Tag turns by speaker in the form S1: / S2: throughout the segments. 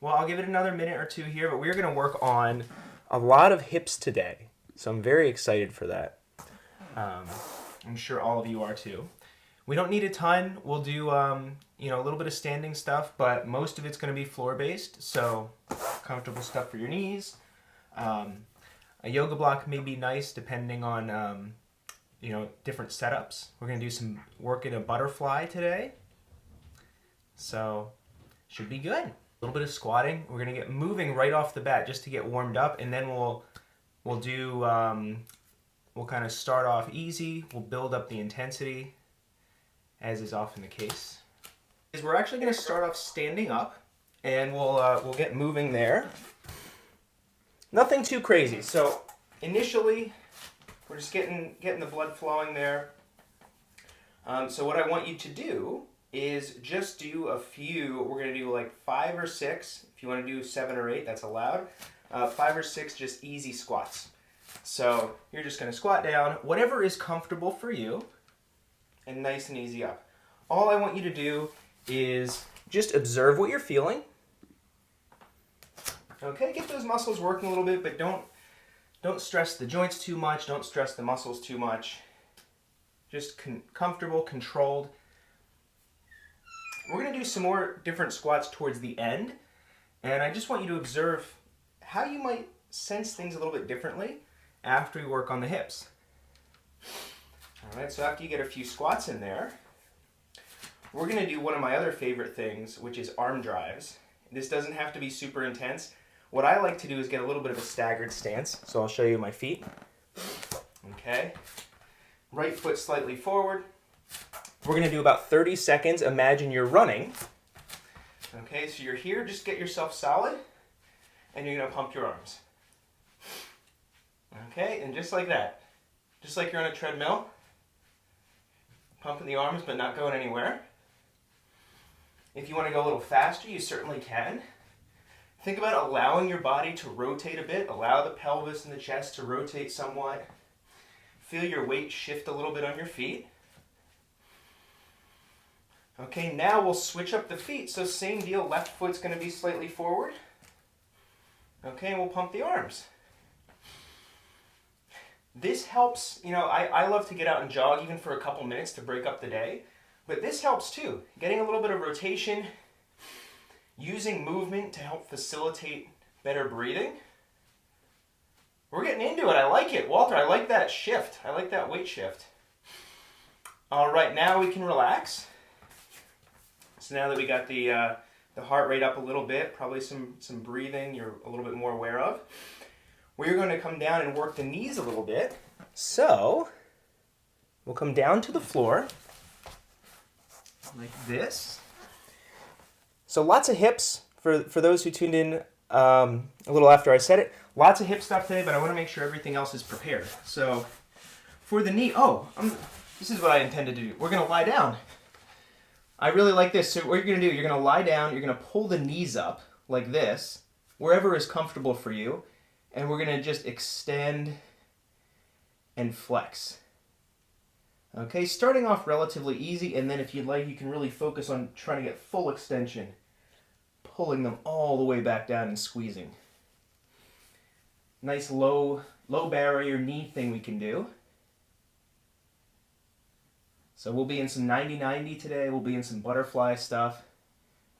S1: Well, I'll give it another minute or two here, but we're going to work on a lot of hips today. So I'm very excited for that. I'm sure all of you are too. We don't need a ton. We'll do, a little bit of standing stuff, but most of it's going to be floor-based. So comfortable stuff for your knees. A yoga block may be nice depending on, different setups. We're going to do some work in a butterfly today. So should be good. A little bit of squatting. We're going to get moving right off the bat just to get warmed up, and then we'll do, we'll kind of start off easy. We'll build up the intensity, as is often the case. We're actually going to start off standing up, and we'll get moving there. Nothing too crazy. So initially, we're just getting the blood flowing there. So what I want you to do is just do a few. We're going to do like 5 or 6. If you want to do 7 or 8, that's allowed. 5 or 6 just easy squats. So you're just going to squat down, whatever is comfortable for you, and nice and easy up. All I want you to do is just observe what you're feeling. Okay, get those muscles working a little bit, but don't stress the joints too much. Don't stress the muscles too much. Just comfortable, controlled. We're going to do some more different squats towards the end, and I just want you to observe how you might sense things a little bit differently after we work on the hips. All right, so after you get a few squats in there, we're going to do one of my other favorite things, which is arm drives. This doesn't have to be super intense. What I like to do is get a little bit of a staggered stance, so I'll show you my feet. Okay, right foot slightly forward. We're going to do about 30 seconds. Imagine you're running. Okay, so you're here. Just get yourself solid, and you're going to pump your arms. Okay, and just like that. Just like you're on a treadmill. Pumping the arms, but not going anywhere. If you want to go a little faster, you certainly can. Think about allowing your body to rotate a bit. Allow the pelvis and the chest to rotate somewhat. Feel your weight shift a little bit on your feet. Okay, now we'll switch up the feet. So same deal, left foot's going to be slightly forward. Okay, and we'll pump the arms. This helps, I love to get out and jog even for a couple minutes to break up the day. But this helps too. Getting a little bit of rotation, using movement to help facilitate better breathing. We're getting into it. I like it. Walter, I like that shift. I like that weight shift. All right, now we can relax. So now that we got the heart rate up a little bit, probably some breathing you're a little bit more aware of, we're going to come down and work the knees a little bit. So we'll come down to the floor like this. So lots of hips for those who tuned in a little after I said it. Lots of hip stuff today, but I want to make sure everything else is prepared. So for the knee, this is what I intended to do. We're going to lie down. I really like this. So what you're going to do, you're going to lie down, you're going to pull the knees up like this, wherever is comfortable for you, and we're going to just extend and flex. Okay, starting off relatively easy, and then if you'd like, you can really focus on trying to get full extension, pulling them all the way back down and squeezing. Nice low barrier knee thing we can do. So we'll be in some 90-90 today. We'll be in some butterfly stuff.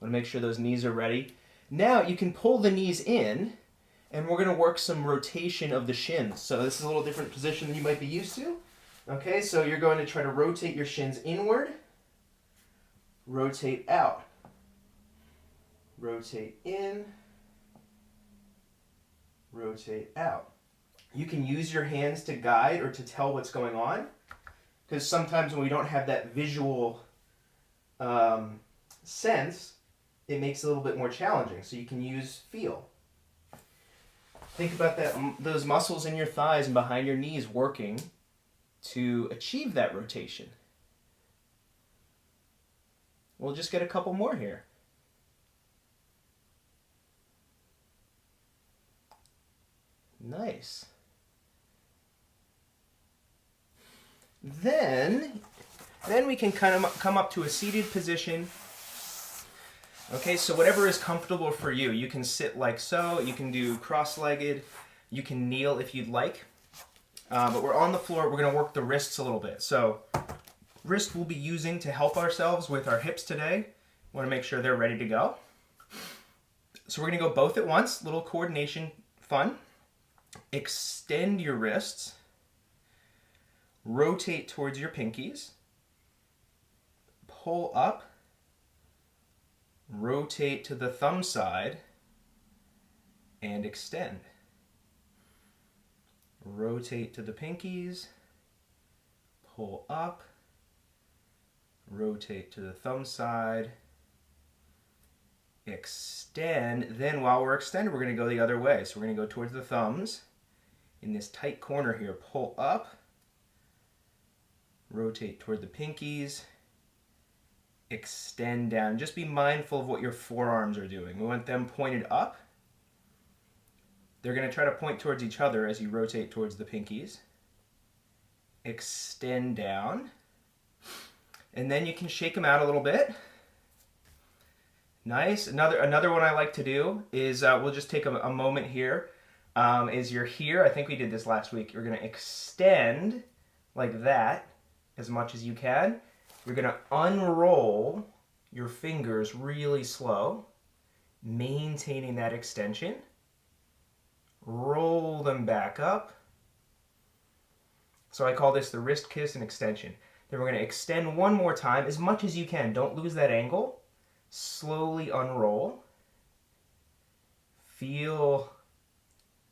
S1: Want to make sure those knees are ready. Now you can pull the knees in, and we're going to work some rotation of the shins. So this is a little different position than you might be used to. Okay, so you're going to try to rotate your shins inward, rotate out, rotate in, rotate out. You can use your hands to guide or to tell what's going on, because sometimes when we don't have that visual sense, it makes it a little bit more challenging. So you can use feel. Think about those muscles in your thighs and behind your knees working to achieve that rotation. We'll just get a couple more here. Nice. Then we can kind of come up to a seated position. Okay, so whatever is comfortable for you. You can sit like so, you can do cross-legged, you can kneel if you'd like. But we're on the floor, we're gonna work the wrists a little bit. So, wrist we'll be using to help ourselves with our hips today. Wanna make sure they're ready to go. So we're gonna go both at once, little coordination fun. Extend your wrists, rotate towards your pinkies, pull up, rotate to the thumb side, and extend. Rotate to the pinkies, pull up, rotate to the thumb side, extend. Then while we're extended, we're going to go the other way. So we're going to go towards the thumbs. In this tight corner here, pull up, rotate toward the pinkies, extend down. Just be mindful of what your forearms are doing. We want them pointed up. They're going to try to point towards each other as you rotate towards the pinkies. Extend down. And then you can shake them out a little bit. Nice. Another one I like to do is we'll just take a moment here. Is you're here. I think we did this last week. You're going to extend like that as much as you can. You're going to unroll your fingers really slow, maintaining that extension. Roll them back up. So I call this the wrist kiss and extension. Then we're going to extend one more time as much as you can. Don't lose that angle. Slowly unroll. Feel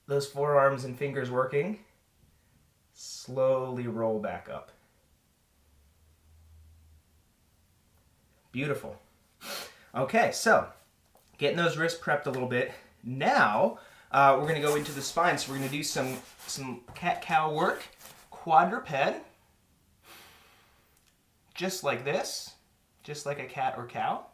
S1: those forearms and fingers working. Slowly roll back up. Beautiful. Okay, so getting those wrists prepped a little bit. Now we're going to go into the spine. So we're going to do some cat-cow work. Quadruped. Just like this. Just like a cat or cow.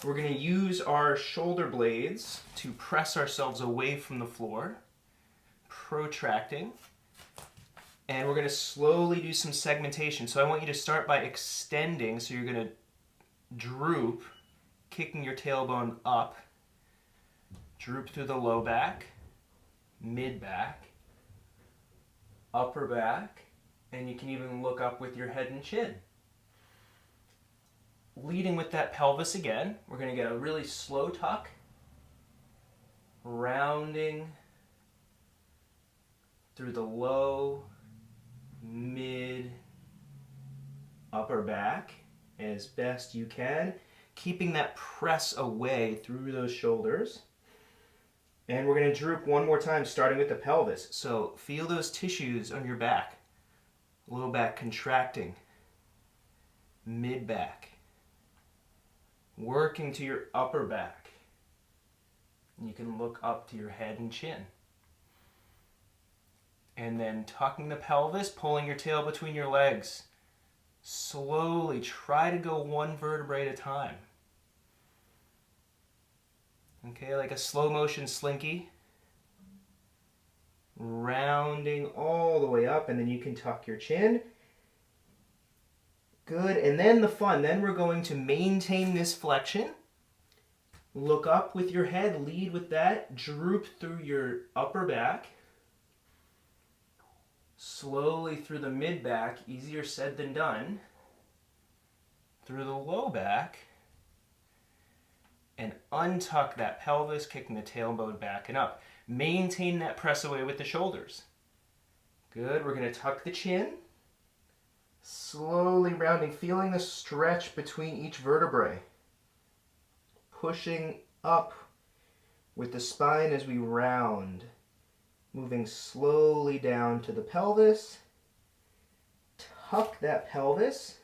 S1: We're going to use our shoulder blades to press ourselves away from the floor. Protracting. And we're going to slowly do some segmentation. So I want you to start by extending. So you're going to droop, kicking your tailbone up. Droop through the low back, mid back, upper back, and you can even look up with your head and chin. Leading with that pelvis again, we're going to get a really slow tuck, rounding through the low, mid, upper back as best you can, keeping that press away through those shoulders. And we're going to droop one more time, starting with the pelvis. So feel those tissues on your back. Low back contracting. Mid back. Working to your upper back. You can look up to your head and chin. And then tucking the pelvis, pulling your tail between your legs. Slowly try to go one vertebrae at a time. Okay, like a slow motion slinky. Rounding all the way up, and then you can tuck your chin. Good, and then the fun. Then we're going to maintain this flexion. Look up with your head, lead with that. Droop through your upper back. Slowly through the mid back, easier said than done. Through the low back. And untuck that pelvis, kicking the tailbone back and up. Maintain that press away with the shoulders. Good, we're going to tuck the chin. Slowly rounding, feeling the stretch between each vertebrae. Pushing up with the spine as we round. Moving slowly down to the pelvis. Tuck that pelvis.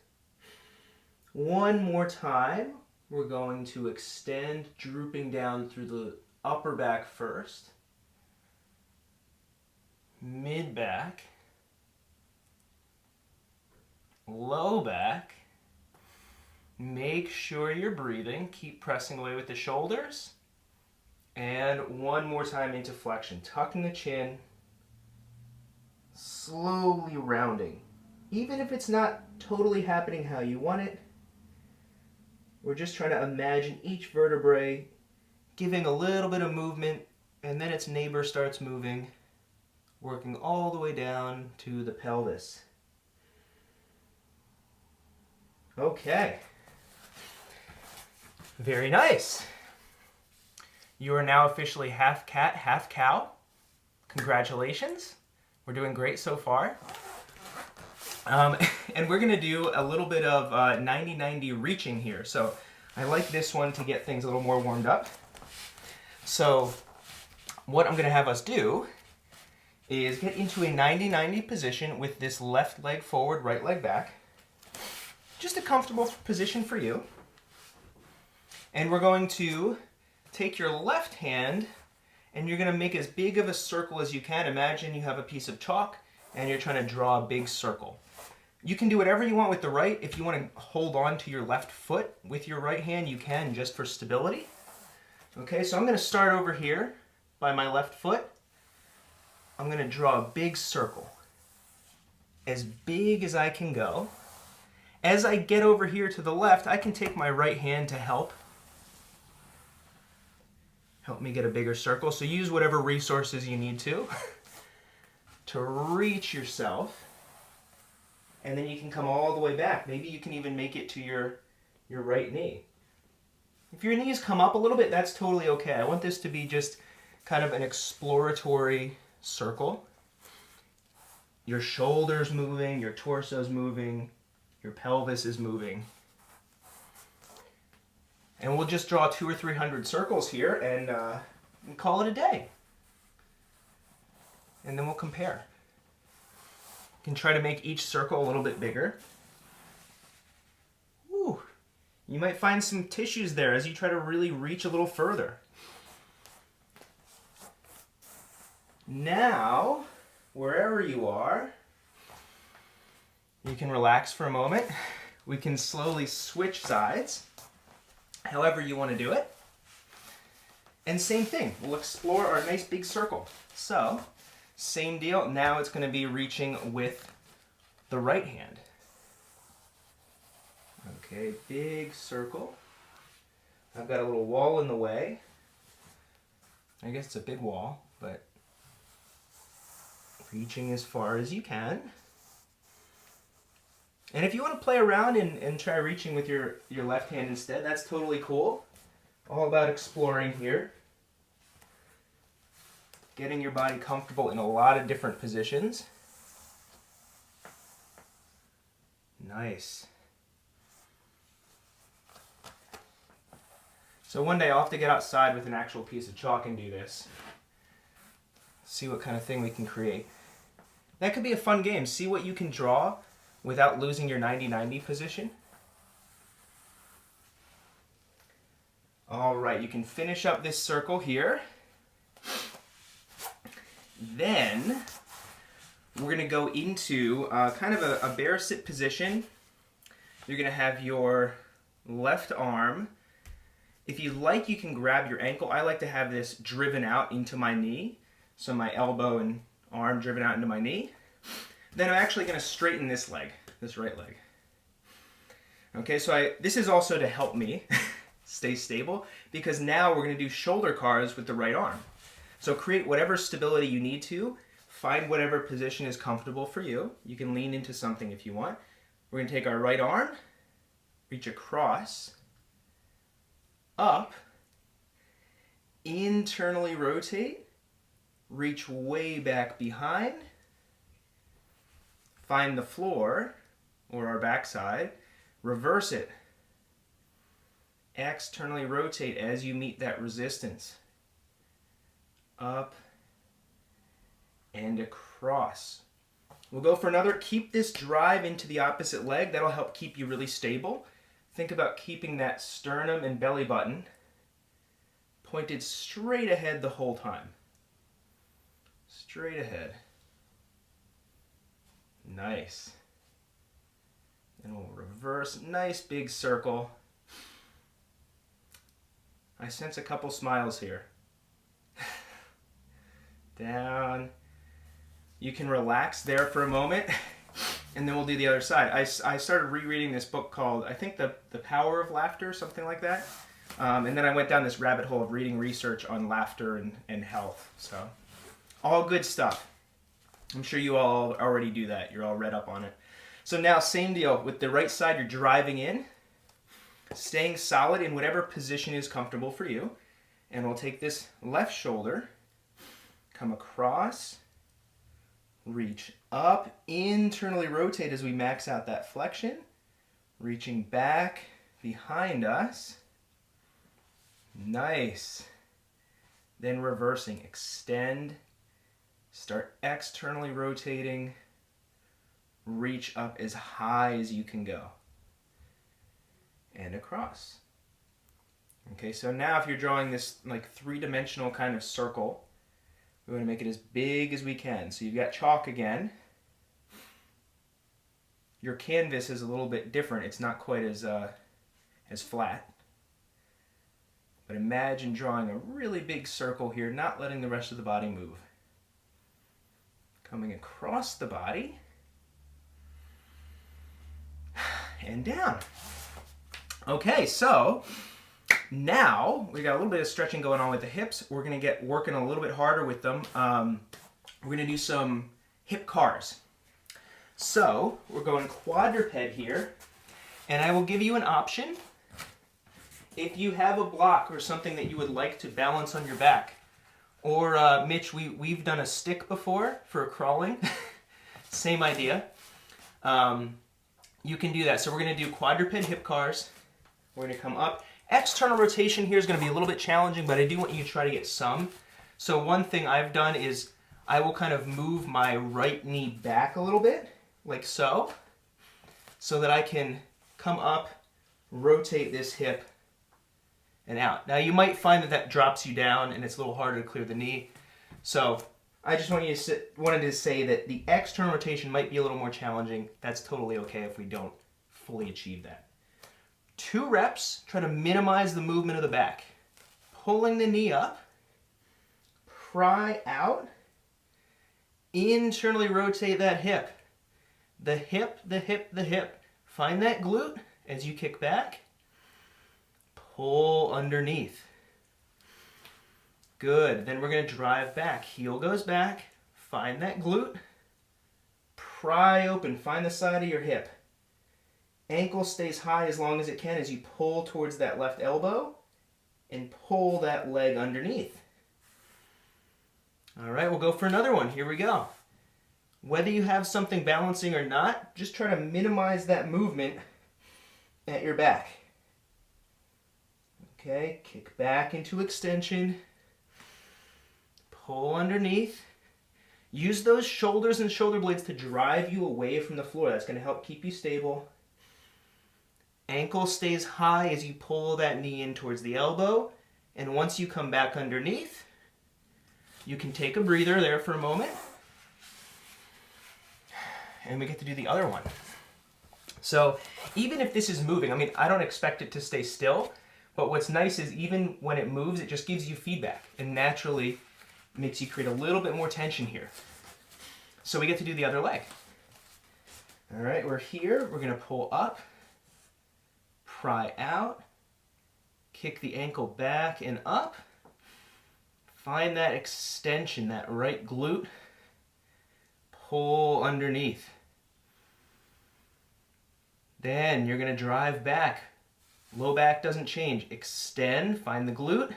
S1: One more time. We're going to extend, drooping down through the upper back first. Mid back. Low back. Make sure you're breathing. Keep pressing away with the shoulders. And one more time into flexion. Tucking the chin. Slowly rounding. Even if it's not totally happening how you want it, We're just trying to imagine each vertebrae giving a little bit of movement, and then its neighbor starts moving, working all the way down to the pelvis. Okay. Very nice. You are now officially half cat, half cow. Congratulations. We're doing great so far. And we're going to do a little bit of 90-90 reaching here. So I like this one to get things a little more warmed up. So what I'm going to have us do is get into a 90-90 position with this left leg forward, right leg back. Just a comfortable position for you. And we're going to take your left hand and you're going to make as big of a circle as you can. Imagine you have a piece of chalk and you're trying to draw a big circle. You can do whatever you want with the right. If you want to hold on to your left foot with your right hand, you can, just for stability. Okay, so I'm going to start over here by my left foot. I'm going to draw a big circle, as big as I can go. As I get over here to the left, I can take my right hand to help me get a bigger circle. So use whatever resources you need to reach yourself. And then you can come all the way back. Maybe you can even make it to your right knee. If your knees come up a little bit, that's totally okay. I want this to be just kind of an exploratory circle. Your shoulder's moving, your torso's moving, your pelvis is moving. And we'll just draw 200 or 300 circles here and call it a day. And then we'll compare. You can try to make each circle a little bit bigger. Woo. You might find some tissues there as you try to really reach a little further. Now, wherever you are, you can relax for a moment. We can slowly switch sides, however you want to do it. And same thing, we'll explore our nice big circle. So, same deal, now it's going to be reaching with the right hand. Okay, big circle. I've got a little wall in the way. I guess it's a big wall, but reaching as far as you can. And if you want to play around and try reaching with your left hand instead, that's totally cool. All about exploring here. Getting your body comfortable in a lot of different positions. Nice. So one day I'll have to get outside with an actual piece of chalk and do this. See what kind of thing we can create. That could be a fun game. See what you can draw without losing your 90-90 position. All right, you can finish up this circle here. Then we're going to go into kind of a bear sit position. You're going to have your left arm. If you like, you can grab your ankle. I like to have this driven out into my knee. So my elbow and arm driven out into my knee. Then I'm actually going to straighten this leg, this right leg. Okay, so this is also to help me stay stable, because now we're going to do shoulder cars with the right arm. So create whatever stability you need to. Find whatever position is comfortable for you. You can lean into something if you want. We're going to take our right arm, reach across, up, internally rotate, reach way back behind, find the floor or our backside, reverse it, externally rotate as you meet that resistance, up and across. We'll go for another. Keep this drive into the opposite leg. That'll help keep you really stable. Think about keeping that sternum and belly button pointed straight ahead the whole time. Straight ahead. Nice. And we'll reverse. Nice big circle. I sense a couple smiles here. Down. You can relax there for a moment. and then we'll do the other side. I started rereading this book called, I think, The Power of Laughter, something like that. And then I went down this rabbit hole of reading research on laughter and health. So, all good stuff. I'm sure you all already do that. You're all read up on it. So now, same deal. With the right side, you're driving in, staying solid in whatever position is comfortable for you. And we'll take this left shoulder, come across, reach up, internally rotate as we max out that flexion, reaching back behind us. Nice. Then reversing, extend, start externally rotating, reach up as high as you can go, and across. Okay, so now if you're drawing this like three-dimensional kind of circle, we want to make it as big as we can. So you've got chalk again. Your canvas is a little bit different. It's not quite as flat. But imagine drawing a really big circle here, not letting the rest of the body move. Coming across the body and down. Okay, so now we got a little bit of stretching going on with the hips. We're going to get working a little bit harder with them. We're going to do some hip cars. So we're going quadruped here, and I will give you an option. If you have a block or something that you would like to balance on your back, or Mitch, we've done a stick before for crawling. Same idea. You can do that. So we're going to do quadruped hip cars. We're going to come up. External rotation here is going to be a little bit challenging, but I do want you to try to get some. So one thing I've done is I will kind of move my right knee back a little bit, like so that I can come up, rotate this hip, and out. Now you might find that drops you down and it's a little harder to clear the knee. So I just wanted to say that the external rotation might be a little more challenging. That's totally okay if we don't fully achieve that. 2 reps, try to minimize the movement of the back. Pulling the knee up, pry out, internally rotate that hip. The hip, the hip, the hip. Find that glute as you kick back. Pull underneath. Good. Then we're going to drive back. Heel goes back. Find that glute. Pry open. Find the side of your hip. Ankle stays high as long as it can as you pull towards that left elbow and pull that leg underneath. All right, we'll go for another one. Here we go. Whether you have something balancing or not, just try to minimize that movement at your back. Okay, kick back into extension. Pull underneath. Use those shoulders and shoulder blades to drive you away from the floor. That's going to help keep you stable. Ankle stays high as you pull that knee in towards the elbow. And once you come back underneath, you can take a breather there for a moment. And we get to do the other one. So even if this is moving, I mean, I don't expect it to stay still, but what's nice is even when it moves, it just gives you feedback and naturally makes you create a little bit more tension here. So we get to do the other leg. All right, we're here. We're going to pull up, pry out, kick the ankle back and up. Find that extension, that right glute. Pull underneath. Then you're going to drive back. Low back doesn't change. Extend, find the glute.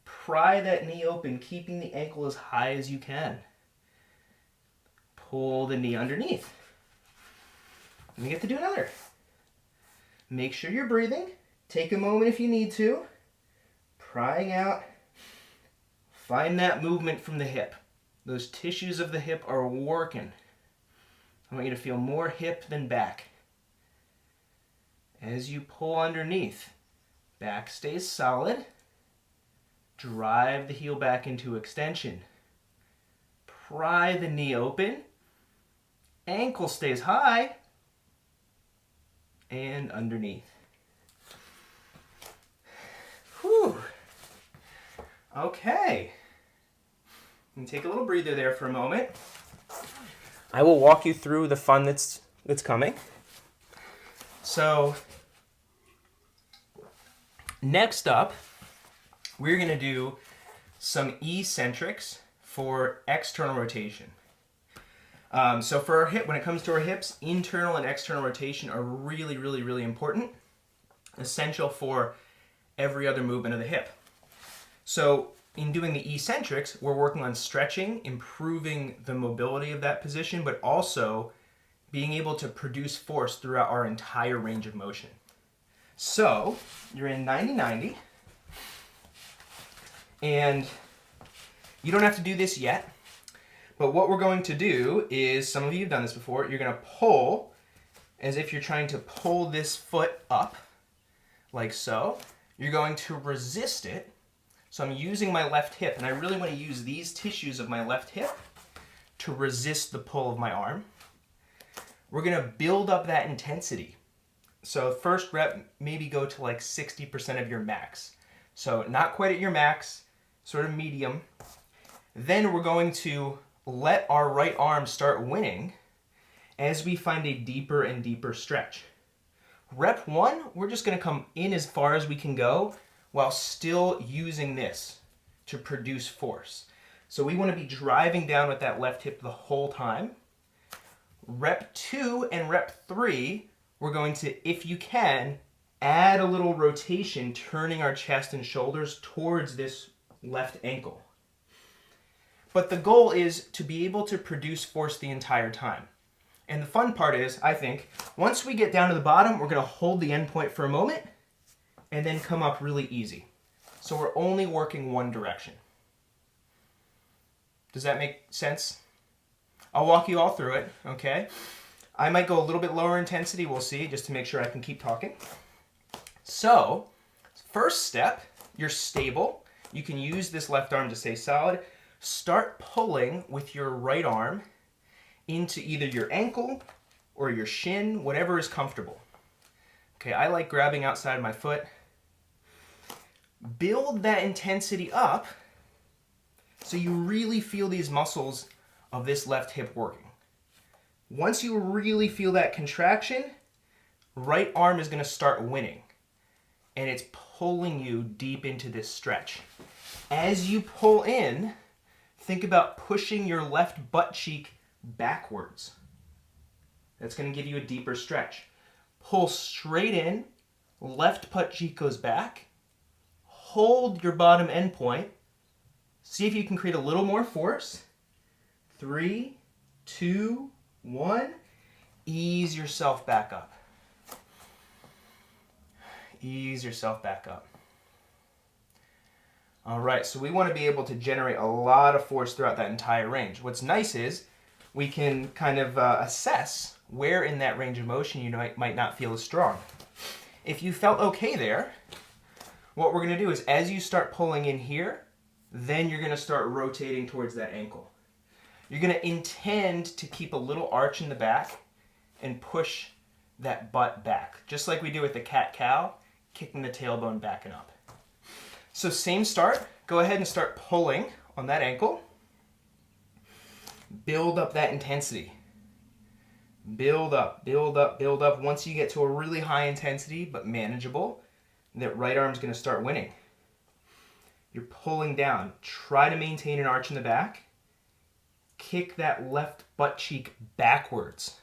S1: Pry that knee open, keeping the ankle as high as you can. Pull the knee underneath. And we get to do another. Make sure you're breathing. Take a moment if you need to. Prying out. Find that movement from the hip. Those tissues of the hip are working. I want you to feel more hip than back. As you pull underneath, back stays solid. Drive the heel back into extension. Pry the knee open. Ankle stays high. And underneath. Whew. Okay. You can take a little breather there for a moment. I will walk you through the fun that's that's coming. So next up, we're going to do some eccentrics for external rotation. So for our hip, when it comes to our hips, internal and external rotation are really, really, really important, essential for every other movement of the hip. So in doing the eccentrics, we're working on stretching, improving the mobility of that position, but also being able to produce force throughout our entire range of motion. So you're in 90-90, and you don't have to do this yet, but what we're going to do is, some of you have done this before, you're going to pull as if you're trying to pull this foot up, like so. You're going to resist it. So I'm using my left hip, and I really want to use these tissues of my left hip to resist the pull of my arm. We're going to build up that intensity. So first rep, maybe go to like 60% of your max. So not quite at your max, sort of medium. Then we're going to let our right arm start winning as we find a deeper and deeper stretch. Rep 1, we're just going to come in as far as we can go while still using this to produce force. So we want to be driving down with that left hip the whole time. Rep 2 and rep 3, we're going to, if you can, add a little rotation, turning our chest and shoulders towards this left ankle. But the goal is to be able to produce force the entire time. And the fun part is, I think, once we get down to the bottom, we're going to hold the end point for a moment and then come up really easy. So we're only working one direction. Does that make sense? I'll walk you all through it, okay? I might go a little bit lower intensity, we'll see, just to make sure I can keep talking. So, first step, you're stable. You can use this left arm to stay solid. Start pulling with your right arm into either your ankle or your shin, whatever is comfortable. Okay, I like grabbing outside my foot. Build that intensity up so you really feel these muscles of this left hip working. Once you really feel that contraction, right arm is going to start winning, and it's pulling you deep into this stretch. As you pull in, think about pushing your left butt cheek backwards. That's going to give you a deeper stretch. Pull straight in, left butt cheek goes back, hold your bottom end point, see if you can create a little more force. 3, 2, 1, ease yourself back up. Ease yourself back up. All right, so we want to be able to generate a lot of force throughout that entire range. What's nice is we can kind of assess where in that range of motion you might not feel as strong. If you felt okay there, what we're going to do is as you start pulling in here, then you're going to start rotating towards that ankle. You're going to intend to keep a little arch in the back and push that butt back, just like we do with the cat-cow, kicking the tailbone back and up. So same start, go ahead and start pulling on that ankle. Build up that intensity. Build up, build up, build up. Once you get to a really high intensity, but manageable, that right arm's going to start winning. You're pulling down. Try to maintain an arch in the back. Kick that left butt cheek backwards.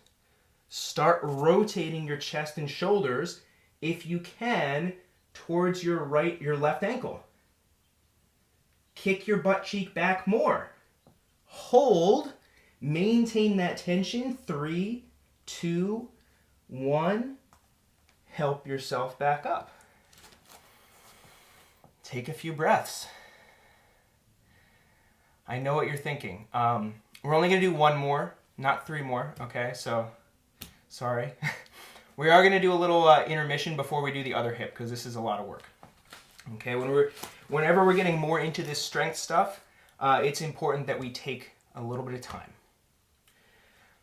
S1: Start rotating your chest and shoulders, if you can, towards your left ankle. Kick your butt cheek back more. Hold. Maintain that tension. 3, 2, 1. Help yourself back up. Take a few breaths. I know what you're thinking. We're only going to do one more, not 3 more, okay? So, sorry. We are going to do a little intermission before we do the other hip, because this is a lot of work. Okay, whenever we're getting more into this strength stuff, it's important that we take a little bit of time.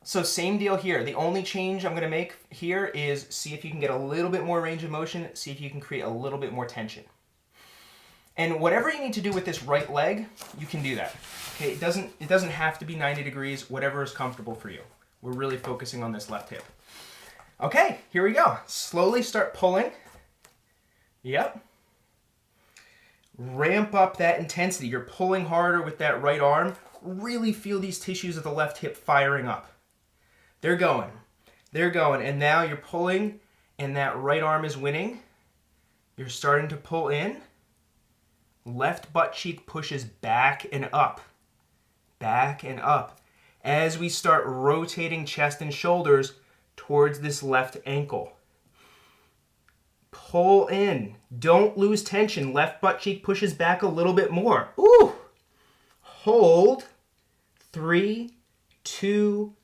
S1: So same deal here. The only change I'm going to make here is see if you can get a little bit more range of motion, see if you can create a little bit more tension. And whatever you need to do with this right leg, you can do that. Okay, it doesn't have to be 90 degrees, whatever is comfortable for you. We're really focusing on this left hip. Okay, here we go. Slowly start pulling. Yep. Ramp up that intensity. You're pulling harder with that right arm. Really feel these tissues of the left hip firing up. They're going. They're going. And now you're pulling, and that right arm is winning. You're starting to pull in. Left butt cheek pushes back and up. Back and up. As we start rotating chest and shoulders towards this left ankle. Pull in. Don't lose tension. Left butt cheek pushes back a little bit more. Ooh. Hold. 3, 2,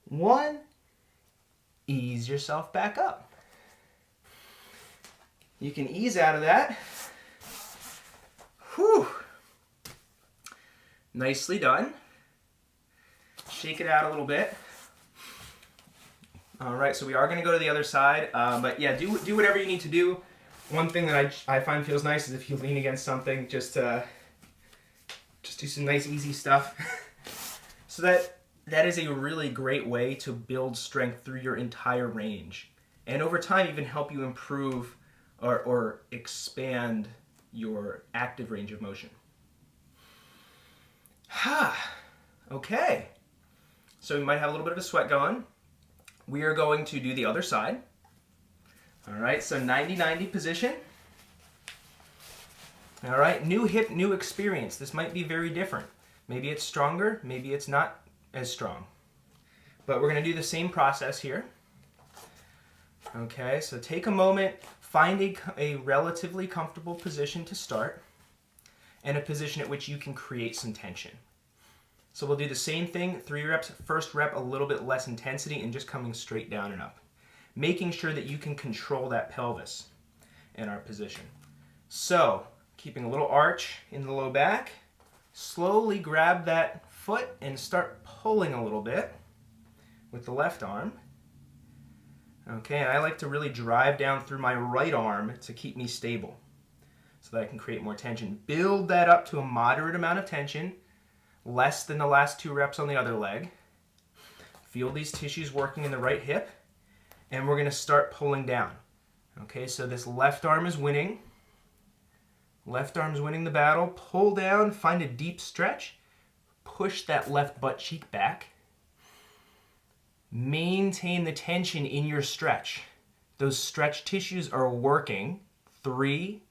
S1: 1. Ease yourself back up. You can ease out of that. Whew. Nicely done. Shake it out a little bit. All right, so we are going to go to the other side, but yeah, do whatever you need to do. One thing that I find feels nice is if you lean against something, just do some nice easy stuff. So that is a really great way to build strength through your entire range, and over time even help you improve or expand your active range of motion. Okay, so we might have a little bit of a sweat going. We are going to do the other side. All right, so 90-90 position. All right, new hip, new experience. This might be very different. Maybe it's stronger, maybe it's not as strong. But we're going to do the same process here. Okay, so take a moment, find a relatively comfortable position to start, and a position at which you can create some tension. So we'll do the same thing, 3 reps, first rep a little bit less intensity and just coming straight down and up. Making sure that you can control that pelvis in our position. So, keeping a little arch in the low back, slowly grab that foot and start pulling a little bit with the left arm. Okay, and I like to really drive down through my right arm to keep me stable so that I can create more tension. Build that up to a moderate amount of tension, less than the last 2 reps on the other leg. Feel these tissues working in the right hip, and we're going to start pulling down. Okay, so this left arm is winning. Left arm's winning the battle. Pull down, find a deep stretch. Push that left butt cheek back. Maintain the tension in your stretch. Those stretch tissues are working. 3,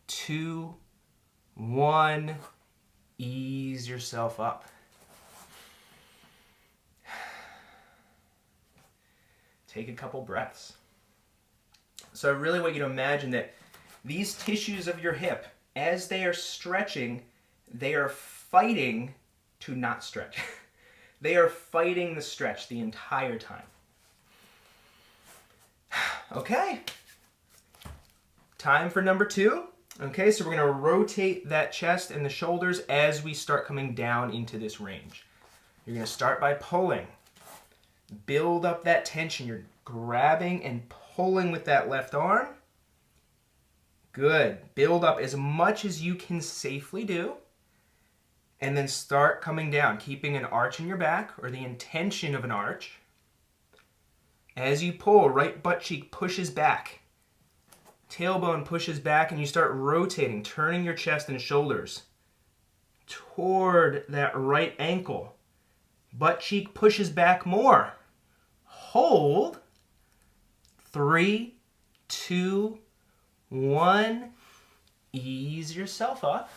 S1: 2, 1. Ease yourself up. Take a couple breaths. So I really want you to imagine that these tissues of your hip, as they are stretching, they are fighting to not stretch. They are fighting the stretch the entire time. Okay. Time for number 2. Okay, so we're going to rotate that chest and the shoulders as we start coming down into this range. You're going to start by pulling. Build up that tension. You're grabbing and pulling with that left arm. Good. Build up as much as you can safely do. And then start coming down, keeping an arch in your back or the intention of an arch. As you pull, right butt cheek pushes back. Tailbone pushes back and you start rotating, turning your chest and shoulders toward that right ankle. Butt cheek pushes back more. Hold. 3, 2, 1. Ease yourself up.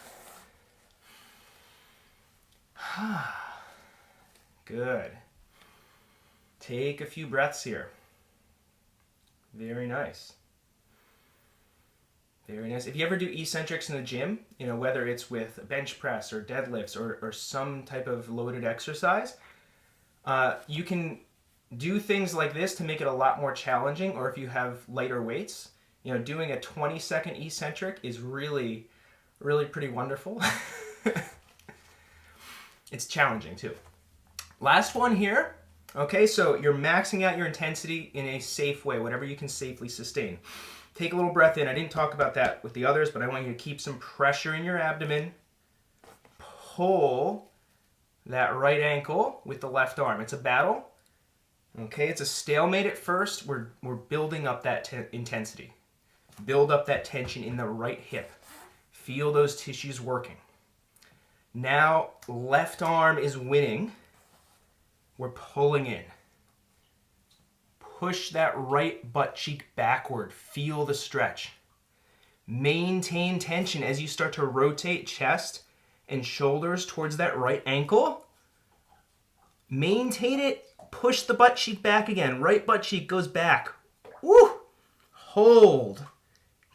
S1: Good. Take a few breaths here. Very nice. Very nice. If you ever do eccentrics in the gym, whether it's with bench press or deadlifts or some type of loaded exercise, you can do things like this to make it a lot more challenging. Or if you have lighter weights, doing a 20-second eccentric is really, really pretty wonderful. It's challenging too. Last one here. Okay, so you're maxing out your intensity in a safe way, whatever you can safely sustain. Take a little breath in. I didn't talk about that with the others, but I want you to keep some pressure in your abdomen. Pull that right ankle with the left arm. It's a battle. Okay, it's a stalemate at first. We're building up that intensity. Build up that tension in the right hip. Feel those tissues working. Now, left arm is winning. We're pulling in. Push that right butt cheek backward. Feel the stretch. Maintain tension as you start to rotate chest and shoulders towards that right ankle. Maintain it. Push the butt cheek back again. Right butt cheek goes back. Woo! Hold.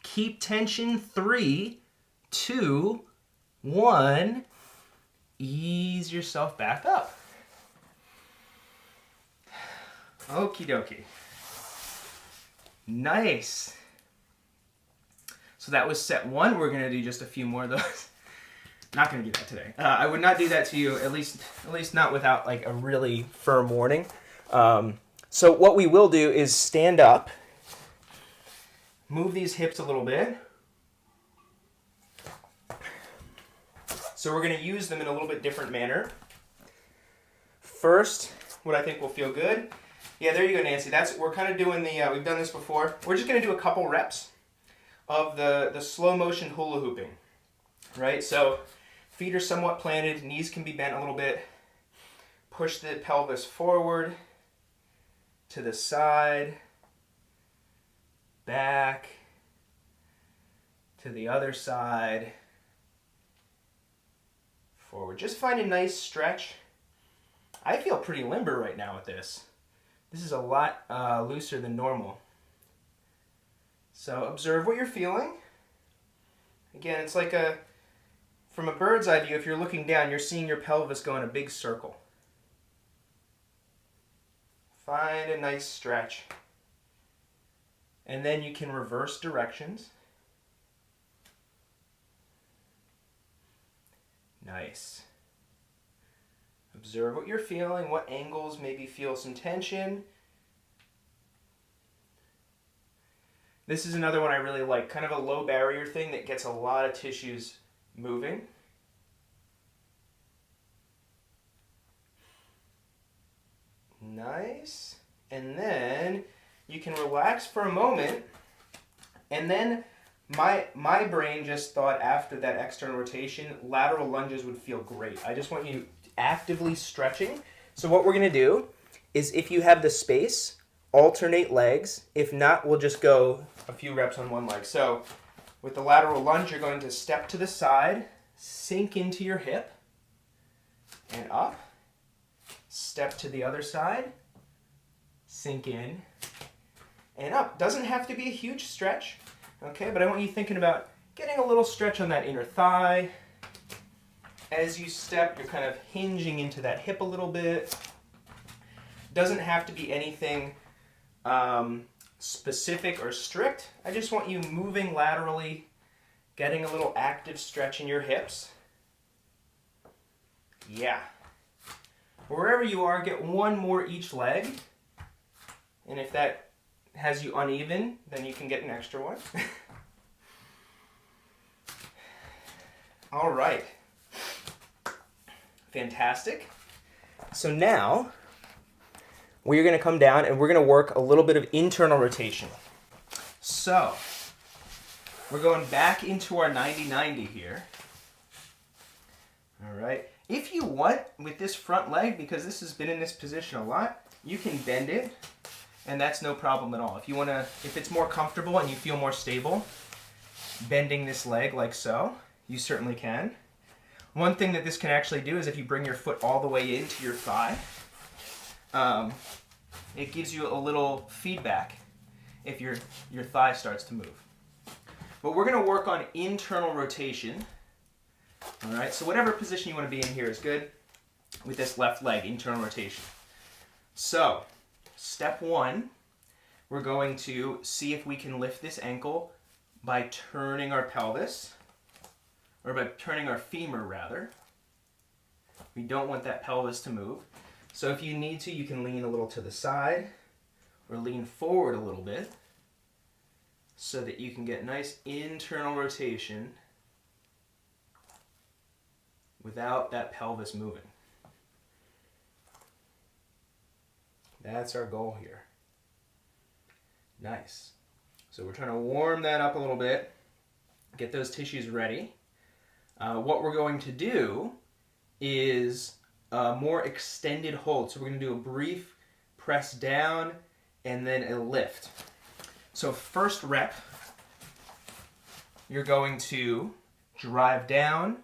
S1: Keep tension. 3, 2, 1. Ease yourself back up. Okie dokie. Nice. So that was set 1. We're going to do just a few more of those. Not going to do that today. I would not do that to you, at least not without like a really firm warning. So what we will do is stand up, move these hips a little bit. So we're going to use them in a little bit different manner. First, what I think will feel good. Yeah, there you go, Nancy. We're kind of doing the, we've done this before. We're just going to do a couple reps of the slow motion hula hooping, right? So feet are somewhat planted, knees can be bent a little bit. Push the pelvis forward, to the side, back, to the other side, forward. Just find a nice stretch. I feel pretty limber right now with this. This is a lot looser than normal. So observe what you're feeling. Again, it's like from a bird's eye view, if you're looking down, you're seeing your pelvis go in a big circle. Find a nice stretch. And then you can reverse directions. Nice. Observe what you're feeling, what angles maybe feel some tension. This is another one I really like, kind of a low barrier thing that gets a lot of tissues moving. Nice. And then you can relax for a moment, and then my brain just thought after that external rotation, lateral lunges would feel great. I just want you actively stretching. So what we're going to do is, if you have the space, alternate legs. If not, we'll just go a few reps on one leg. So with the lateral lunge, you're going to step to the side, sink into your hip, and up. Step to the other side, sink in, and up. Doesn't have to be a huge stretch, okay? But I want you thinking about getting a little stretch on that inner thigh. As you step, you're kind of hinging into that hip a little bit. Doesn't have to be anything specific or strict. I just want you moving laterally, getting a little active stretch in your hips. Yeah. Wherever you are, get one more each leg. And if that has you uneven, then you can get an extra one. All right. Fantastic. So now we're going to come down and we're going to work a little bit of internal rotation. So we're going back into our 90-90 here. All right. If you want, with this front leg, because this has been in this position a lot, you can bend it, and that's no problem at all. If you want to, if it's more comfortable and you feel more stable, bending this leg like so, you certainly can. One thing that this can actually do is if you bring your foot all the way into your thigh, it gives you a little feedback if your thigh starts to move. But we're going to work on internal rotation. All right, so whatever position you want to be in here is good with this left leg, internal rotation. So, step one, we're going to see if we can lift this ankle by turning our pelvis, or by turning our femur rather. We don't want that pelvis to move. So if you need to, you can lean a little to the side or lean forward a little bit so that you can get nice internal rotation without that pelvis moving. That's our goal here. Nice. So we're trying to warm that up a little bit, get those tissues ready. What we're going to do is a more extended hold. So we're going to do a brief press down and then a lift. So first rep, you're going to drive down,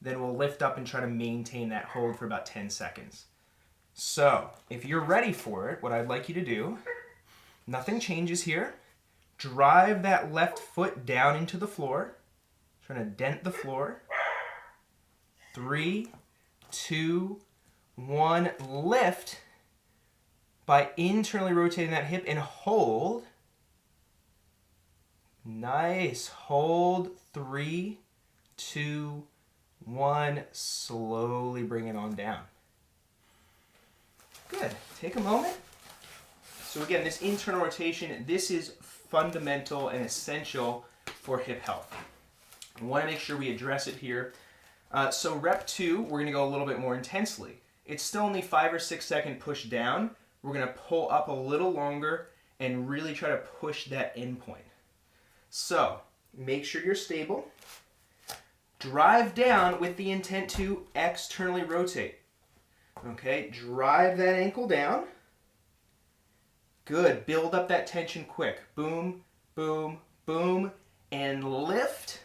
S1: then we'll lift up and try to maintain that hold for about 10 seconds. So if you're ready for it, what I'd like you to do, nothing changes here. Drive that left foot down into the floor. Trying to dent the floor. 3, 2, 1, lift by internally rotating that hip and hold. Nice. Hold. 3, 2, 1. Slowly bring it on down. Good. Take a moment. So again, this internal rotation, this is fundamental and essential for hip health. I want to make sure we address it here. So rep 2, we're going to go a little bit more intensely. It's still only 5 or 6 second push down. We're going to pull up a little longer and really try to push that end point. So make sure you're stable. Drive down with the intent to externally rotate. Okay, drive that ankle down. Good. Build up that tension quick. Boom, boom, boom, and lift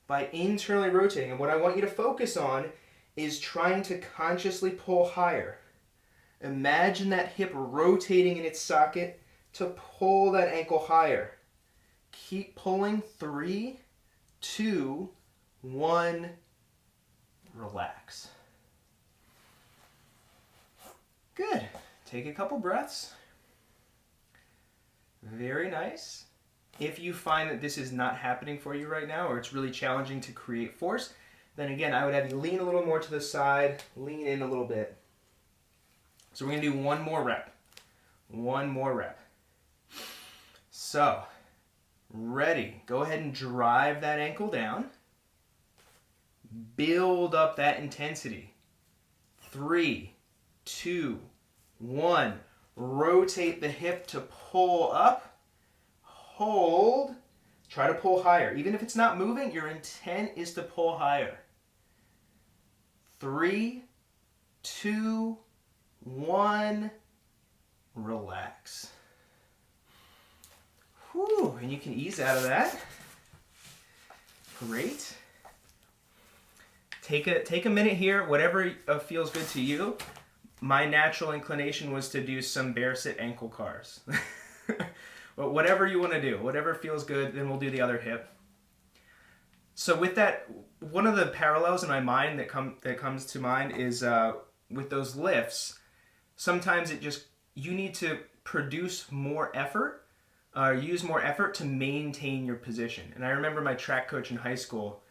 S1: by internally rotating. And what I want you to focus on is trying to consciously pull higher. Imagine that hip rotating in its socket to pull that ankle higher. Keep pulling. 3, 2, 1. Relax. Good. Take a couple breaths. Very nice. If you find that this is not happening for you right now, or it's really challenging to create force, then again, I would have you lean a little more to the side, lean in a little bit. So we're going to do one more rep. One more rep. So, ready. Go ahead and drive that ankle down. Build up that intensity. 3, 2, 1. Rotate the hip to pull up. Hold. Try to pull higher. Even if it's not moving, your intent is to pull higher. 3, 2, 1. Relax. Whew, and you can ease out of that. Great. Take a minute here, whatever feels good to you. My natural inclination was to do some bear sit ankle cars. But whatever you want to do, whatever feels good, then we'll do the other hip. So with that, one of the parallels in my mind that comes to mind is with those lifts, sometimes you need to produce more effort, use more effort to maintain your position. And I remember my track coach in high school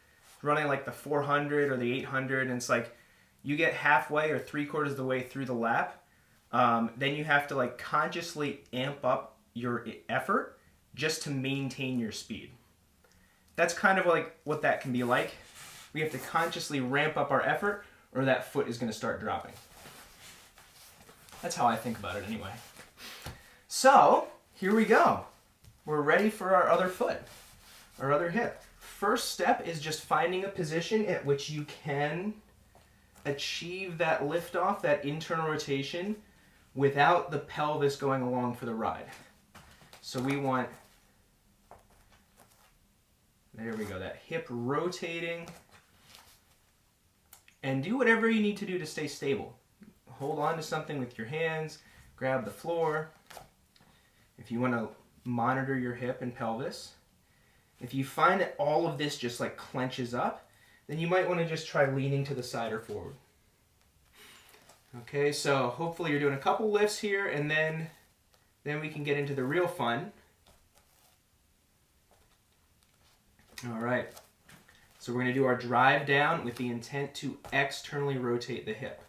S1: running like the 400 or the 800, and it's like you get halfway or 3/4 of the way through the lap, then you have to like consciously amp up your effort just to maintain your speed. That's kind of like what that can be like. We have to consciously ramp up our effort or that foot is going to start dropping. That's how I think about it anyway. So, here we go. We're ready for our other foot, our other hip. First step is just finding a position at which you can achieve that lift off, that internal rotation, without the pelvis going along for the ride. So we want, there we go, that hip rotating. And do whatever you need to do to stay stable. Hold on to something with your hands, grab the floor. If you want to monitor your hip and pelvis. If you find that all of this just like clenches up, then you might want to just try leaning to the side or forward. Okay, so hopefully you're doing a couple lifts here, and then we can get into the real fun. All right, so we're going to do our drive down with the intent to externally rotate the hip.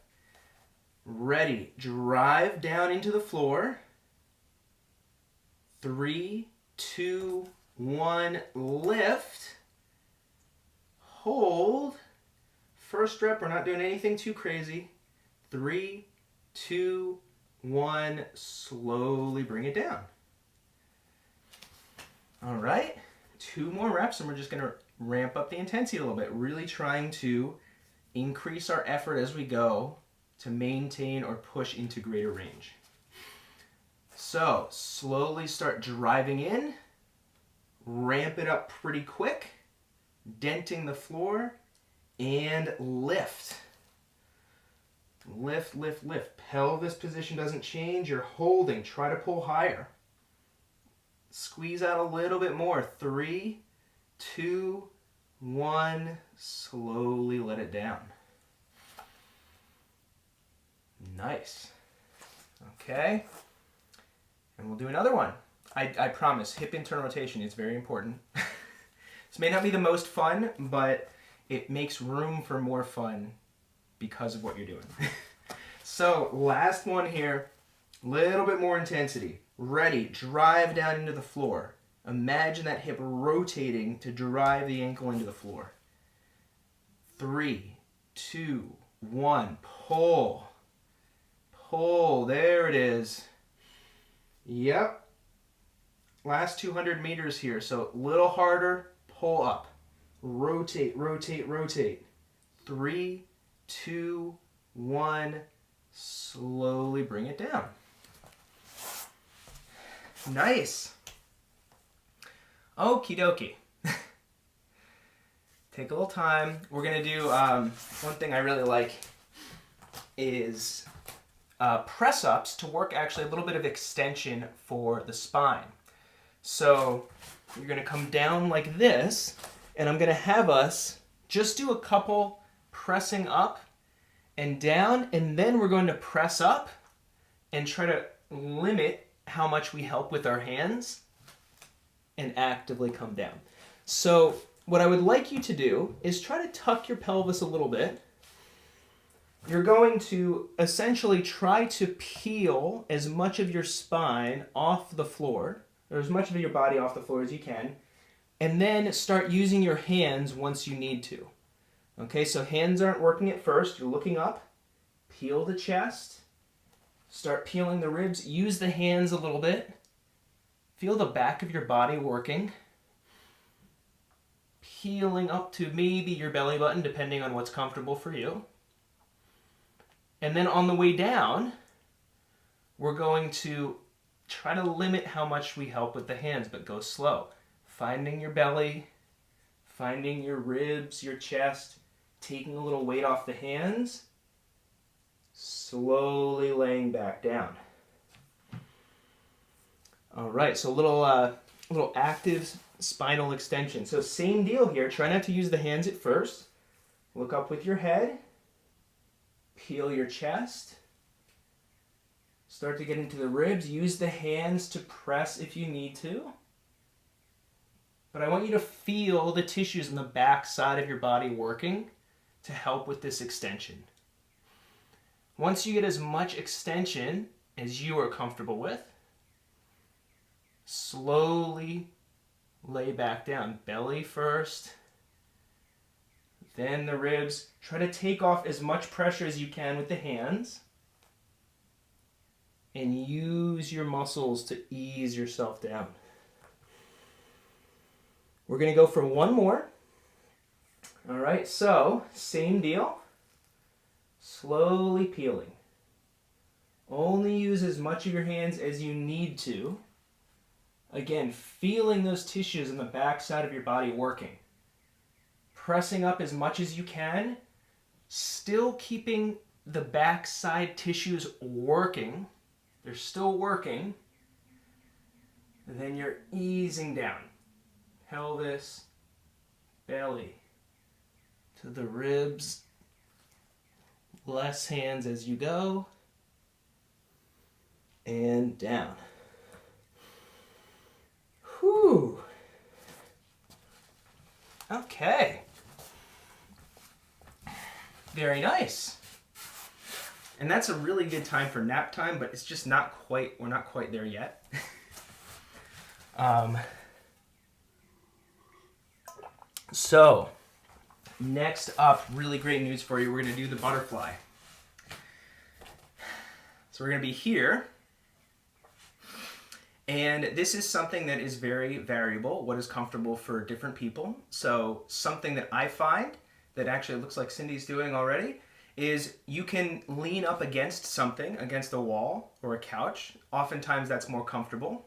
S1: Ready, drive down into the floor. 3, 2, 1, lift. Hold. First rep, we're not doing anything too crazy. 3, 2, 1, slowly bring it down. All right, 2 more reps and we're just gonna ramp up the intensity a little bit, really trying to increase our effort as we go to maintain or push into greater range. So slowly start driving in, ramp it up pretty quick, denting the floor, and lift. Lift, lift, lift. Pelvis position doesn't change. You're holding. Try to pull higher. Squeeze out a little bit more. 3, 2, 1. Slowly let it down. Nice. Okay. And we'll do another one. I promise, hip internal rotation is very important. This may not be the most fun, but it makes room for more fun because of what you're doing. So, last one here. Little bit more intensity. Ready, drive down into the floor. Imagine that hip rotating to drive the ankle into the floor. 3, 2, 1, pull. Pull, there it is. Yep. Last 200 meters here, so a little harder, pull up. Rotate, rotate, rotate. 3, 2, 1, slowly bring it down. Nice. Okie dokie. Take a little time. We're going to do, one thing I really like is press-ups to work actually a little bit of extension for the spine. So you're going to come down like this, and I'm going to have us just do a couple pressing up and down, and then we're going to press up and try to limit how much we help with our hands and actively come down. So what I would like you to do is try to tuck your pelvis a little bit. You're going to essentially try to peel as much of your spine off the floor, or as much of your body off the floor as you can, and then start using your hands once you need to. Okay, so hands aren't working at first. You're looking up, peel the chest, start peeling the ribs, use the hands a little bit, feel the back of your body working, peeling up to maybe your belly button, depending on what's comfortable for you. And then on the way down, we're going to try to limit how much we help with the hands, but go slow. Finding your belly, finding your ribs, your chest, taking a little weight off the hands, slowly laying back down. All right, so a little active spinal extension. So same deal here. Try not to use the hands at first. Look up with your head. Peel your chest. Start to get into the ribs. Use the hands to press if you need to. But I want you to feel the tissues in the back side of your body working to help with this extension. Once you get as much extension as you are comfortable with, slowly lay back down. Belly first, then the ribs. Try to take off as much pressure as you can with the hands and use your muscles to ease yourself down. We're going to go for one more. All right, so same deal. Slowly peeling. Only use as much of your hands as you need to. Again, feeling those tissues in the back side of your body working. Pressing up as much as you can, still keeping the back side tissues working. They're still working. And then you're easing down. Pelvis, belly, to the ribs. Less hands as you go. And down. Whew. Okay. Very nice. And that's a really good time for nap time, but it's just not quite, we're not quite there yet. So, next up, really great news for you. We're going to do the butterfly. So So we're going to be here. And this is something that is very variable, what is comfortable for different people. So something that I find that actually looks like Cindy's doing already is you can lean up against something, against a wall or a couch. Oftentimes that's more comfortable.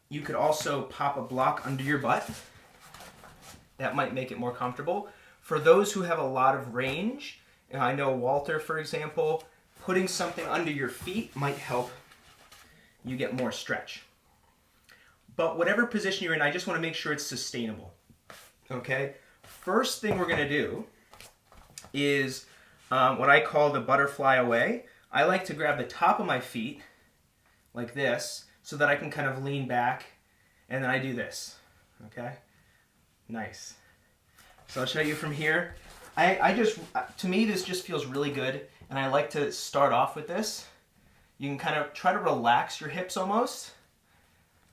S1: You could also pop a block under your butt. That might make it more comfortable. For those who have a lot of range, and I know Walter, for example, putting something under your feet might help you get more stretch. But whatever position you're in, I just want to make sure it's sustainable. Okay? First thing we're going to do is what I call the butterfly away. I like to grab the top of my feet like this so that I can kind of lean back, and then I do this. Okay? Nice. So I'll show you from here. To me, this just feels really good, and I like to start off with this. You can kind of try to relax your hips almost.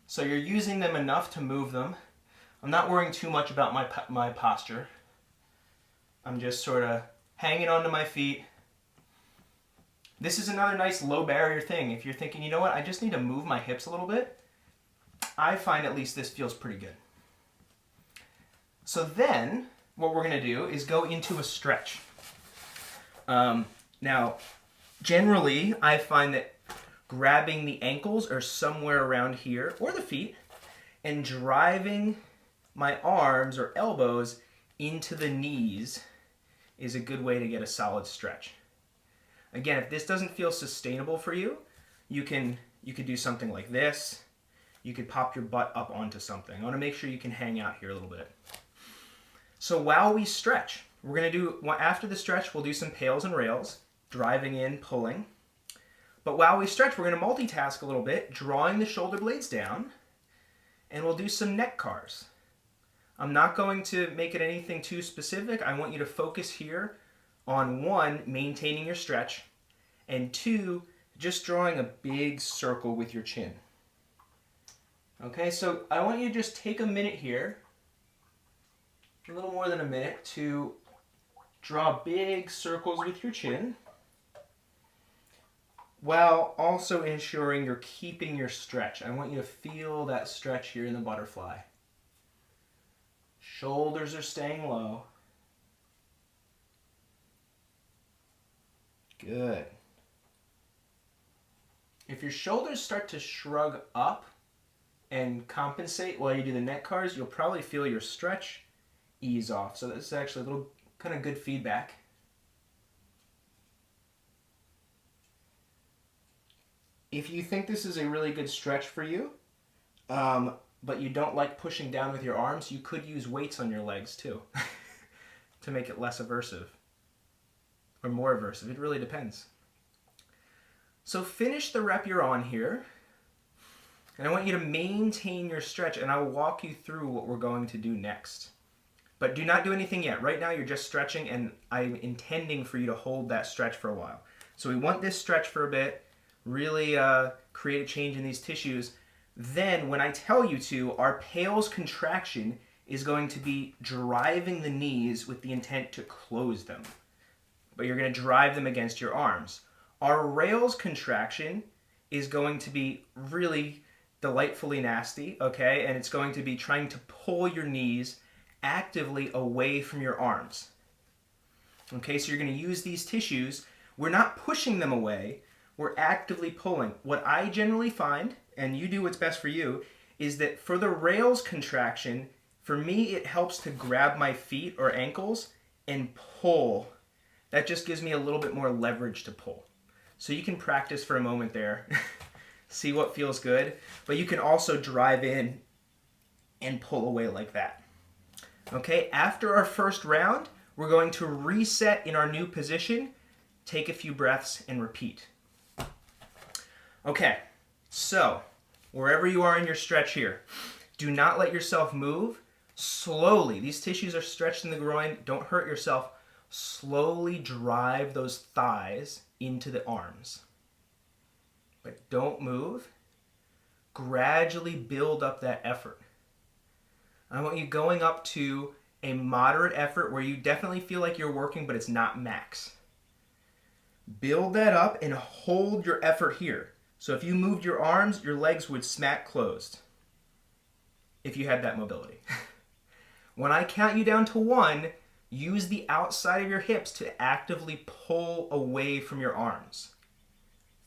S1: So you're using them enough to move them. I'm not worrying too much about my posture. I'm just sort of hanging onto my feet. This is another nice low barrier thing. If you're thinking, you know what, I just need to move my hips a little bit, I find at least this feels pretty good. So then, what we're going to do is go into a stretch. Now, generally, I find that grabbing the ankles or somewhere around here, or the feet, and driving my arms or elbows into the knees is a good way to get a solid stretch. Again, if this doesn't feel sustainable for you, you could do something like this. You could pop your butt up onto something. I want to make sure you can hang out here a little bit. So while we stretch, we're going to do, after the stretch, we'll do some pails and rails, driving in, pulling. But while we stretch, we're going to multitask a little bit, drawing the shoulder blades down, and we'll do some neck cars. I'm not going to make it anything too specific. I want you to focus here on 1, maintaining your stretch, and 2, just drawing a big circle with your chin. Okay, so I want you to just take a minute here, a little more than a minute, to draw big circles with your chin, while also ensuring you're keeping your stretch. I want you to feel that stretch here in the butterfly. Shoulders are staying low. Good. If your shoulders start to shrug up and compensate while you do the neck cars, you'll probably feel your stretch ease off. So that's actually a little kind of good feedback. If you think this is a really good stretch for you, but you don't like pushing down with your arms, you could use weights on your legs too to make it less aversive or more aversive. It really depends. So finish the rep you're on here, and I want you to maintain your stretch, and I'll walk you through what we're going to do next. But do not do anything yet. Right now you're just stretching, and I'm intending for you to hold that stretch for a while. So we want this stretch for a bit, really create a change in these tissues. Then when I tell you to, our pales contraction is going to be driving the knees with the intent to close them. But you're going to drive them against your arms. Our rails contraction is going to be really delightfully nasty, okay? And it's going to be trying to pull your knees actively away from your arms. Okay, so you're going to use these tissues. We're not pushing them away. We're actively pulling. What I generally find, and you do what's best for you, is that for the rails contraction, for me it helps to grab my feet or ankles and pull. That just gives me a little bit more leverage to pull. So you can practice for a moment there, see what feels good, but you can also drive in and pull away like that. Okay, after our first round, we're going to reset in our new position, take a few breaths, and repeat. Okay, so wherever you are in your stretch here, do not let yourself move. Slowly, these tissues are stretched in the groin, don't hurt yourself. Slowly drive those thighs into the arms. But don't move. Gradually build up that effort. I want you going up to a moderate effort where you definitely feel like you're working, but it's not max. Build that up and hold your effort here. So if you moved your arms, your legs would smack closed if you had that mobility. When I count you down to 1, use the outside of your hips to actively pull away from your arms.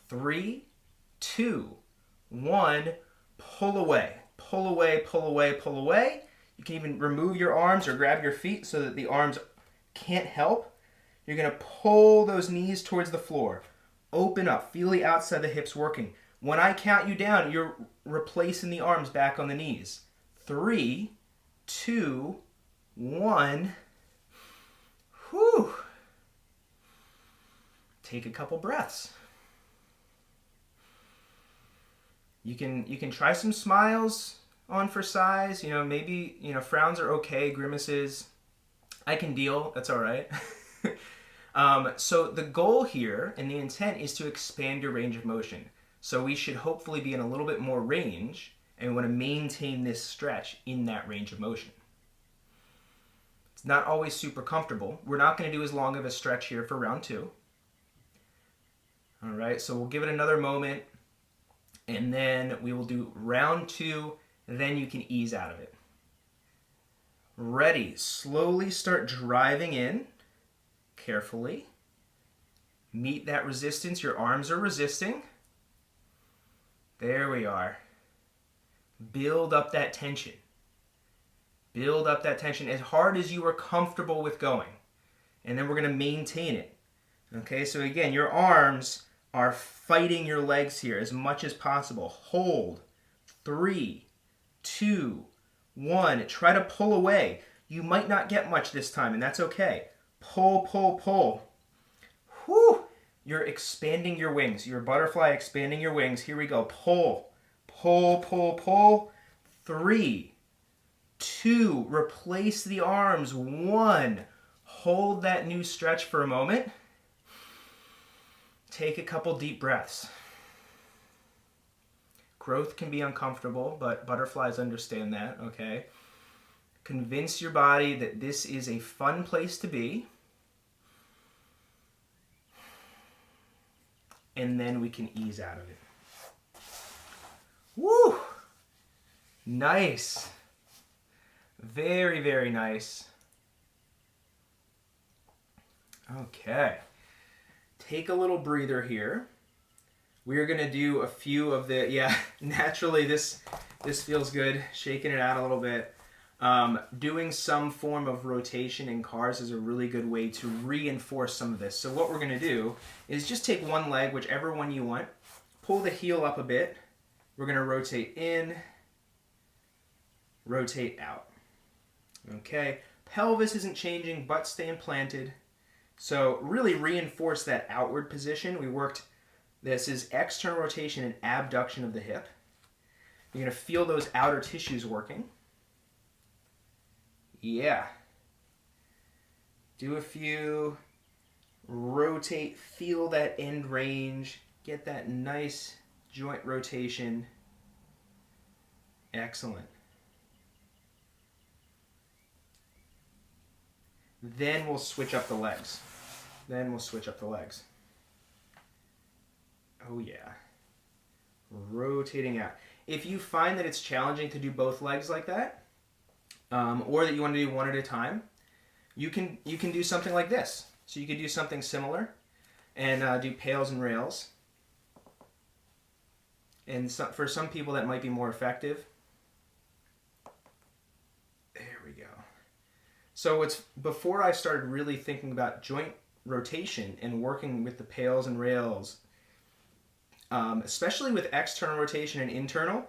S1: 3, 2, 1, pull away. Pull away, pull away, pull away. You can even remove your arms or grab your feet so that the arms can't help. You're going to pull those knees towards the floor. Open up. Feel the outside of the hips working. When I count you down, you're replacing the arms back on the knees. 3, 2, 1. Whew. Take a couple breaths. You can try some smiles on for size. Maybe, frowns are okay, grimaces. I can deal, that's all right. So the goal here and the intent is to expand your range of motion. So we should hopefully be in a little bit more range, and we want to maintain this stretch in that range of motion. It's not always super comfortable. We're not going to do as long of a stretch here for round 2. All right, so we'll give it another moment, and then we will do round 2, and then you can ease out of it. Ready, slowly start driving in, carefully. Meet that resistance, your arms are resisting. There we are. Build up that tension. Build up that tension as hard as you are comfortable with going. And then we're going to maintain it. Okay, so again, your arms are fighting your legs here as much as possible. Hold. 3, 2, 1. Try to pull away. You might not get much this time, and that's okay. Pull, pull, pull. Whew! You're expanding your wings. Your butterfly expanding your wings. Here we go. Pull, pull, pull, pull. 3, 2. Replace the arms. 1. Hold that new stretch for a moment. Take a couple deep breaths. Growth can be uncomfortable, but butterflies understand that, okay? Convince your body that this is a fun place to be. And then we can ease out of it. Woo! Nice. Very, very nice. Okay. Take a little breather here. We're going to do a few of the, naturally this feels good. Shaking it out a little bit. Doing some form of rotation in cars is a really good way to reinforce some of this. So what we're going to do is just take one leg, whichever one you want, pull the heel up a bit. We're going to rotate in, rotate out. Okay, pelvis isn't changing, butt staying planted. So really reinforce that outward position. We worked, this is external rotation and abduction of the hip. You're going to feel those outer tissues working. Yeah. Do a few. Rotate. Feel that end range. Get that nice joint rotation. Excellent. Then we'll switch up the legs. Oh yeah. Rotating out. If you find that it's challenging to do both legs like that, or that you want to do one at a time, you can do something like this. So you could do something similar and do pails and rails. And so, for some people that might be more effective. There we go. So before I started really thinking about joint rotation and working with the pails and rails, especially with external rotation and internal,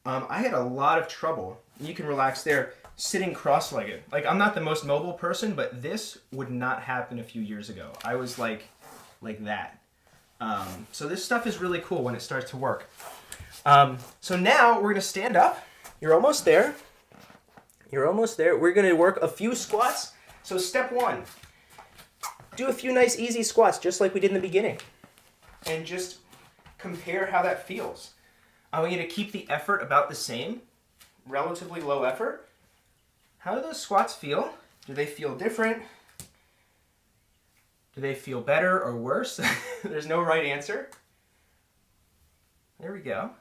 S1: I had a lot of trouble. You can relax there, sitting cross-legged. Like, I'm not the most mobile person, but this would not happen a few years ago. I was like that. So this stuff is really cool when it starts to work. So now we're going to stand up. You're almost there. We're going to work a few squats. So step 1, do a few nice easy squats just like we did in the beginning. And just compare how that feels. I want you to keep the effort about the same, relatively low effort. How do those squats feel? Do they feel different? Do they feel better or worse? There's no right answer. There we go.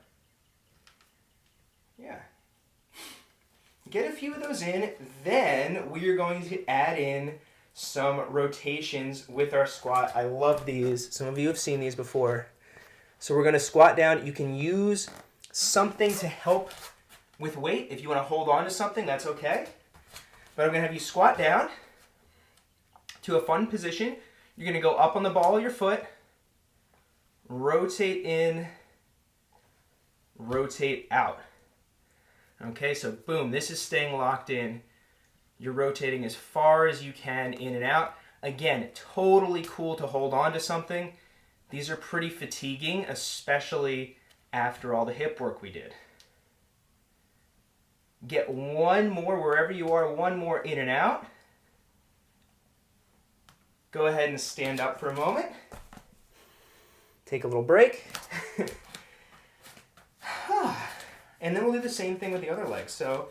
S1: Yeah. Get a few of those in, then we are going to add in some rotations with our squat. I love these. Some of you have seen these before. So we're going to squat down. You can use something to help with weight. If you want to hold on to something, that's okay. But I'm going to have you squat down to a fun position. You're going to go up on the ball of your foot, rotate in, rotate out. Okay, so boom, this is staying locked in. You're rotating as far as you can in and out. Again, totally cool to hold on to something. These are pretty fatiguing, especially after all the hip work we did. Get one more wherever you are, one more in and out. Go ahead and stand up for a moment. Take a little break. And then we'll do the same thing with the other leg. So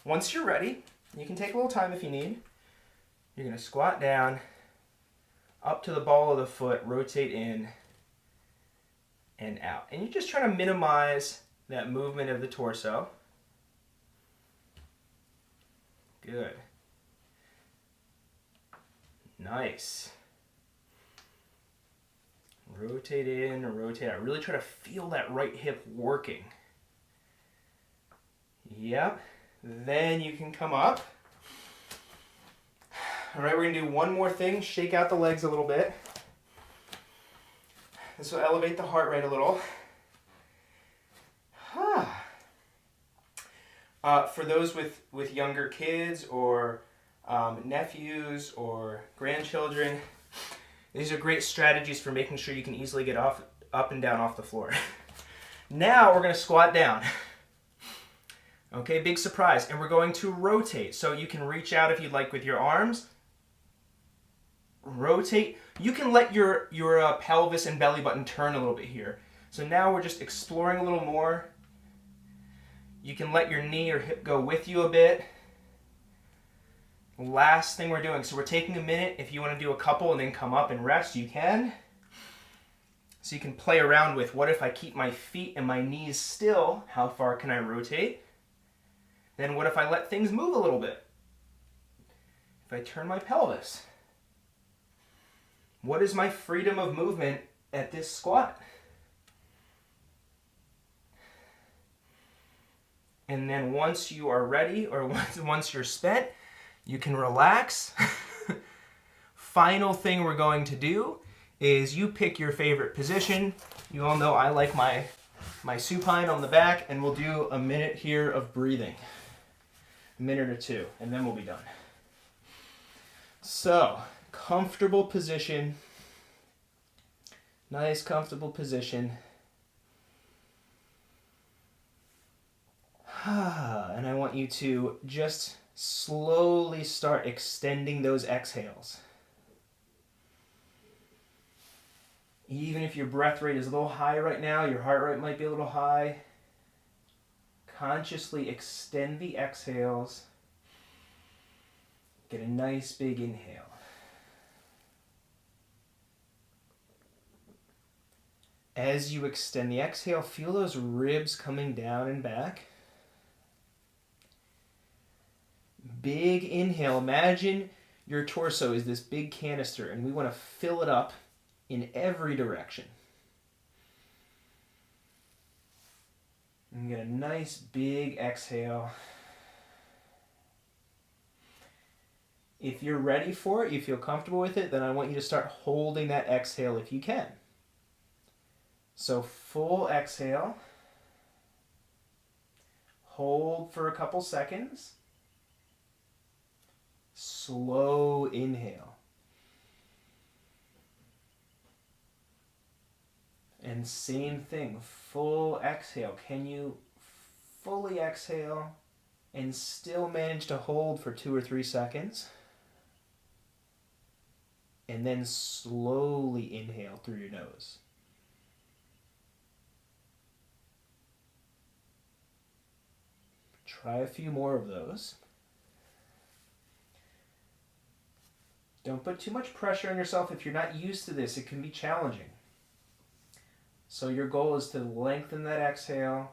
S1: once you're ready, you can take a little time if you need. You're going to squat down, up to the ball of the foot, rotate in and out. And you're just trying to minimize that movement of the torso. Good. Nice. Rotate in and rotate out. Really try to feel that right hip working. Yep. Then you can come up. All right, we're going to do one more thing. Shake out the legs a little bit. This will elevate the heart rate a little. For those with younger kids or nephews or grandchildren, these are great strategies for making sure you can easily get up and down off the floor. Now we're going to squat down. Okay, big surprise. And we're going to rotate. So you can reach out if you'd like with your arms. Rotate. You can let your pelvis and belly button turn a little bit here. So now we're just exploring a little more. You can let your knee or hip go with you a bit. Last thing we're doing. So we're taking a minute. If you want to do a couple and then come up and rest, you can. So you can play around with, what if I keep my feet and my knees still? How far can I rotate? Then what if I let things move a little bit? If I turn my pelvis? What is my freedom of movement at this squat? And then once you are ready, or once you're spent, you can relax. Final thing we're going to do is you pick your favorite position. You all know I like my supine on the back, and we'll do a minute here of breathing. A minute or two, and then we'll be done. So, comfortable position. Nice, comfortable position. And I want you to just slowly start extending those exhales. Even if your breath rate is a little high right now, your heart rate might be a little high, consciously extend the exhales. Get a nice big inhale. As you extend the exhale, feel those ribs coming down and back. Big inhale. Imagine your torso is this big canister, and we want to fill it up in every direction. And get a nice big exhale. If you're ready for it, you feel comfortable with it, then I want you to start holding that exhale if you can. So full exhale. Hold for a couple seconds. Slow inhale. And same thing, full exhale. Can you fully exhale and still manage to hold for 2 or 3 seconds? And then slowly inhale through your nose. Try a few more of those. Don't put too much pressure on yourself. If you're not used to this, it can be challenging. So your goal is to lengthen that exhale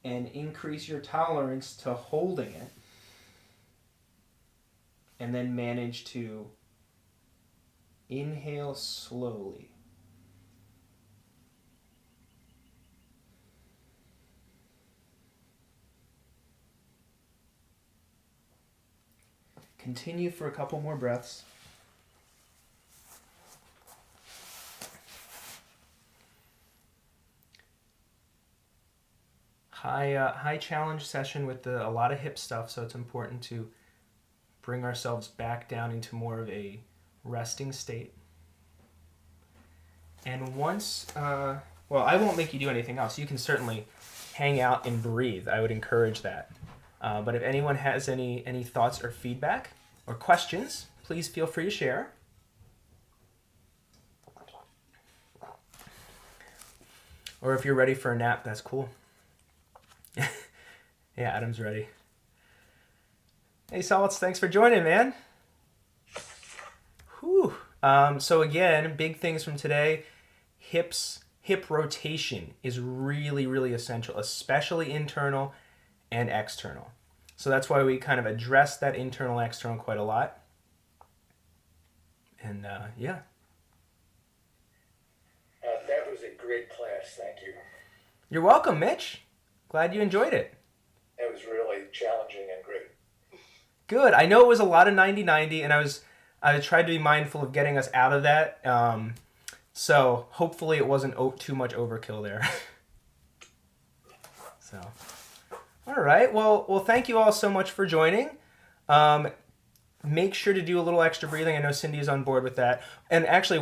S1: and increase your tolerance to holding it. And then manage to inhale slowly. Continue for a couple more breaths. High challenge session with a lot of hip stuff, so it's important to bring ourselves back down into more of a resting state. And once, well, I won't make you do anything else. You can certainly hang out and breathe. I would encourage that. But if anyone has any thoughts or feedback or questions, please feel free to share. Or if you're ready for a nap, that's cool. Yeah, Adam's ready. Hey, Solids, thanks for joining, man. Whew. So again, big things from today. Hip rotation is really, really essential, especially internal and external. So that's why we kind of address that internal, external quite a lot. And yeah.
S2: That was a great class. Thank you.
S1: You're welcome, Mitch. Glad you enjoyed it.
S2: It was really challenging and great.
S1: Good. I know it was a lot of 90-90, and I tried to be mindful of getting us out of that. So hopefully it wasn't too much overkill there. So, all right. Well, thank you all so much for joining. Make sure to do a little extra breathing. I know Cindy is on board with that. And actually,